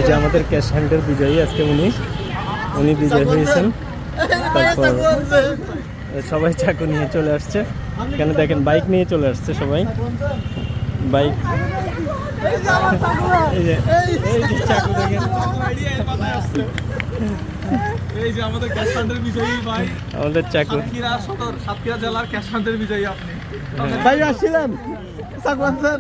যে আমাদের ক্যাশ হ্যান্ডের বিজয়ী আজকে উনি বিজয় হয়েছেন। তারপর সবাই চাকু নিয়ে চলে আসছে। এখানে দেখেন বাইক নিয়ে চলে আসছে সবাই, বাইক। এই যে চাকু দেখেন, এই যে আমাদের ক্যাশ ফান্ডের বিজয়ী ভাই, আমাদের চাকু। সাতক্ষীরা জেলার ক্যাশ ফান্ডের বিজয়ী আপনি ভাই আসছিলেন সাকওয়ান স্যার।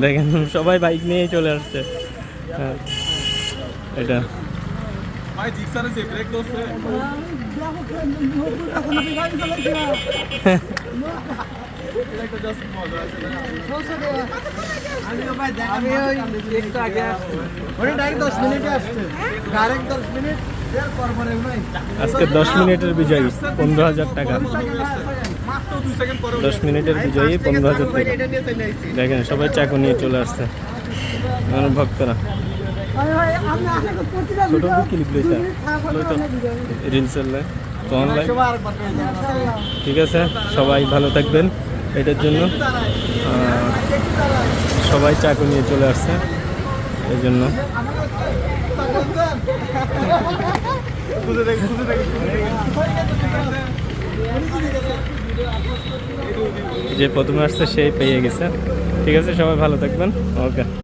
দেখেন সবাই বাইক নিয়ে চলে আসছে। এটা ভাই জিক্সারে যে ব্রেক দোস্ত এটা জাস্ট মজা আছে। আমি ওই একটু আগে আসছি, ওটা ডাইরেক্ট 10 মিনিটে আসছে, ডাইরেক্ট 10 মিনিট এর পর পরে নাই। আজকে 10 মিনিটের বিজয়ী 15,000 টাকা। মাত্র 2 সেকেন্ড পরে 10 মিনিটের বিজয়ী 15,000 টাকা। এটা নিয়ে চলে আইছি। দেখেন সবাই চাকু নিয়ে চলে আসছে আমার ভক্তরা। ছোট ক্লিপ লইছে রিলসের তো অনলাইন। ঠিক আছে, সবাই ভালো থাকবেন। এটার জন্য সবাই চাকু নিয়ে চলে আসছে, এই জন্য। যে প্রথমে আসছে সেই পেয়ে গেছে। ঠিক আছে, সবাই ভালো থাকবেন। ওকে।